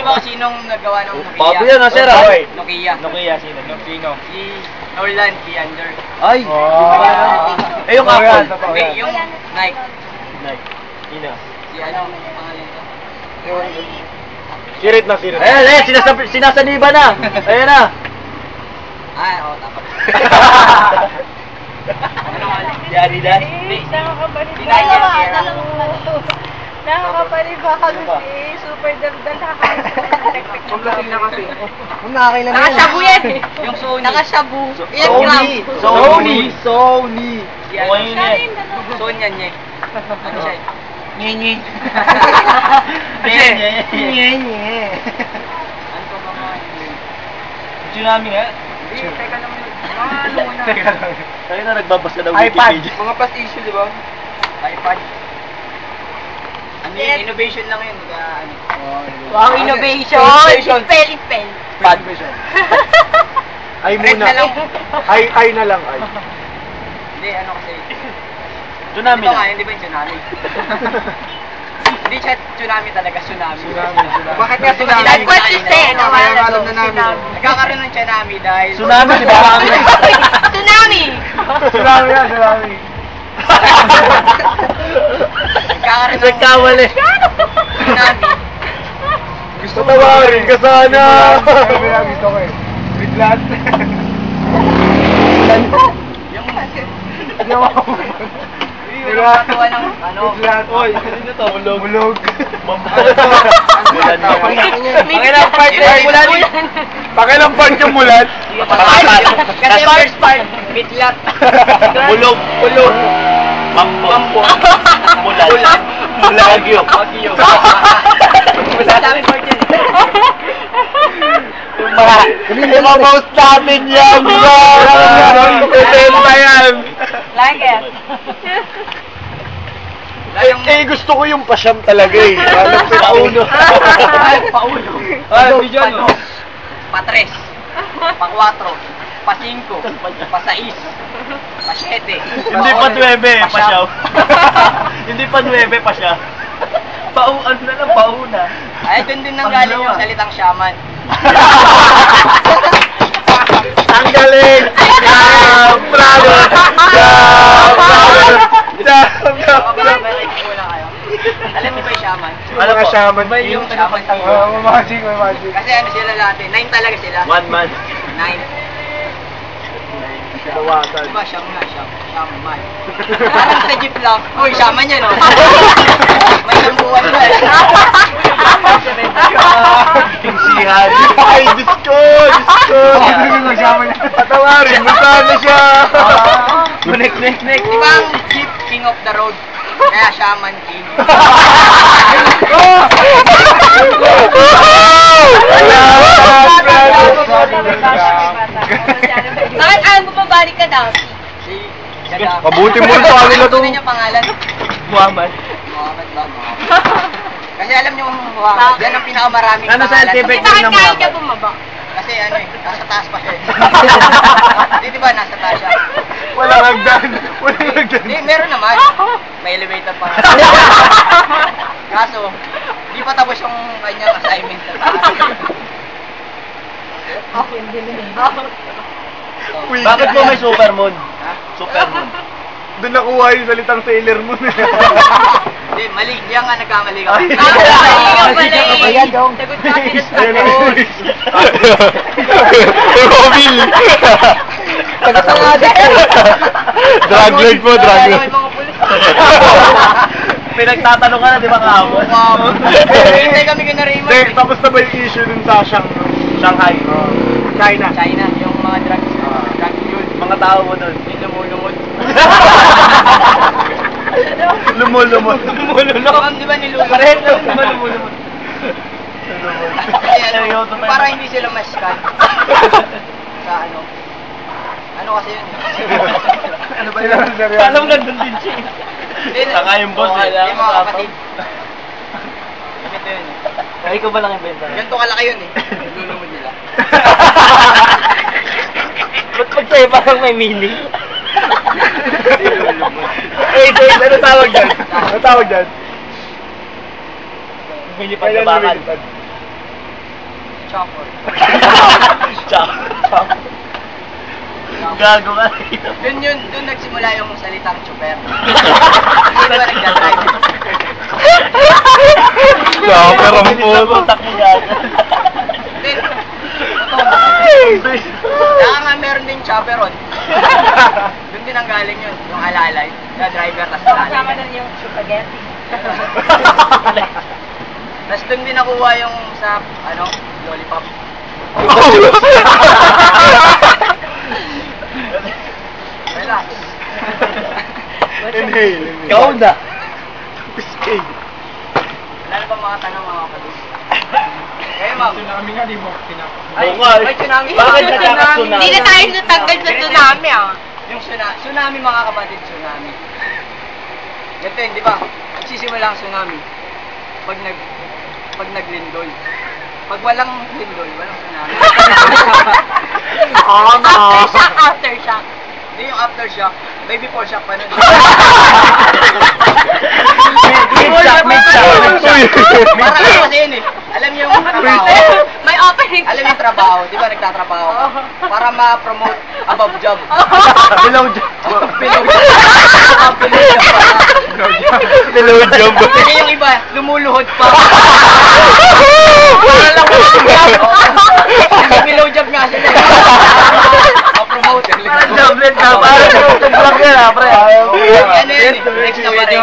mo kung sinong nagawa ng Nokia? Bago yan, sir. Nokia. Sino? Si Norland Leander. Ay! Eh, yung Apple. Hindi, yung Nike. Sino? Si ano, pangalan ito? Sirit na. Ayan, sinasaniba na. Ayan na. Oo, tapos. Ano nga? Si Adidas. Nakakapanibago si Super Daldal. Kumlasing na kasi. Nakashabu yan eh. Yung Sony. Nakashabu. Sony. Sony yan niya. Ano siya? Nye. Ano ka ba nga? Tsunami nga. Teka naman. Ano muna? Kaya na nagbabasa ng iPad. Wikipedia. Mga past issue, di ba? iPad. Ano yun? Innovation lang yun. Kaya ano? Wow, innovation! Spell. Pad. Ay Red muna. na lang. Ay na lang. Hindi, ano kasi. Tsunami Ito nga, na. hindi ba yung tsunami? Hindi siya tsunami talaga, tsunami. Bakit nga tsunami? That's what you say. Alam na namin. Nagkakaroon ng tsunami dahil... Tsunami, di ba? Tsunami! Tsunami yan. Nagkakaroon ng Nagkawali. tsunami. Gusto tawarin ka sana. Gusto ko eh. Biglat. Yung natuwa ng ano... Biglat. Oy, ano to? Bulog. Pakilang part na yung mulan. Pakilang part yung mulan. Kasi first part, midlat. Bulog. Mampo. Mulan. Bagyo. Dami part yan. Imamouse namin yan. Ibenta yan. Like it. Gusto ko yung pasyam talaga eh. Pauno. Paulo. Video ano? Pa-3, pa-4, pa-5, pa-6, pa-7. Hindi pa 9, pa siya. Hindi pa 9, pa siya. Ano na lang, pauna. Ay, dun din nang galing yung salitang shaman. Ang galing! Bravo! Muna kayo. Alam niyo ba yung shaman? Ano ka shaman? Yung shaman team. Magic. Kasi ano sila lahat eh. 9 talaga sila. 1 man. 9. Dawasan. Diba, shaman. Parang sa jeep lang. Uy, shaman yan oh. May isang buwan ba eh. Tingsihan. Ay, Diyos ko! Patawarin mo sana siya! Next. Diba ang jeep king of the road? Kaya shaman king. Bakit ayaw mo pabalik ka daw? Si Gaddafi. Mabuti mo rin sa kanila to. Ano yung pangalan? Muhammad. Muhammad ba? Kasi alam niyo kung Muhammad, yan ang pinakamaraming Ano sa pangalan. LTV? Bakit kahit ka bumaba? Kasi ano eh, nasa taas pa siya. Hindi ba nasa taas siya? Walang hagdan. Hindi, meron naman. May elevator pa. Kaso, di pa tapos yung kanyang assignment sa taas. Bakit po may supermoon? Supermoon. Doon nakuha yung salitang Sailor Moon. Hindi, mali. Yan nga nagkamali ka. Ayan, dong. Sagot ka, Robin! Sagot ka nga, Drug lord po, drug lord. Mga pulis. Pinagtatanong ka na, di ba kahapon? Hindi kami kina Raymond. Hindi, tapos na ba yung issue dun sa Shanghai? China. China, yung mga drugs. Drugs yun. Mga tao mo doon. Yung lumulumod. Lumulumot. Di ba nilulumod? Pareho na, di ba lumulumod? Kasi ano, para hindi sila maskan. Sa ano. Ano kasi yun? Ano ba yun? Alam na doon din siya. Saka yung boss eh. Yung mga kapatid. Ito yun. Ay, ikaw ba lang yung benta? Ganito kalaki yun eh. Nilulumod nila. Ba't pag sa'yo parang may meaning? Wait, ano tawag dyan? Ano tawag dyan? Lumilipad na bakal. Chopper. Gago ka. Doon nagsimula yung salitang chopper. Hindi ba nagdadrive? Chopper ang puto. Utak mo gago. Then, kaya nga meron din chopperon. Doon din ang galing yun, yung alalay. Na driver, tas Kasama alalay. nun yung spaghetti. Tapos doon din nakuha yung sa, lollipop. Relax. Inhale. Ikaw na. Escape. Wala na ba mga tanong mga kapatid? Kayo ma'am. Tsunami nga, di mo Ay, Bukal. may tsunami. Bakit May nagkakatsunami? Hindi na tayo natanggal sa tsunami ah. Yung tsunami mga kapatid, tsunami. Ganito yun, di ba? Nagsisimula ang tsunami. Pag naglindol. Pag walang lindol, walang tsunami. Aftershock. Hindi yung aftershock. May before shock pa nun. Parang kasi yun eh. Alam niyo yung trabaho. May opening Alam niyo yung trabaho. Di ba nagtatrabaho ka? Para ma-promote above job. Below job. Below job. Below job pala. Below job. Kasi yung iba, lumuluhod pa. Para lang Kasi below job nga sila. Ma-promote. Parang doublet na. Parang yung vlog yan ha, pre. Ano yun eh. Next na pa rin.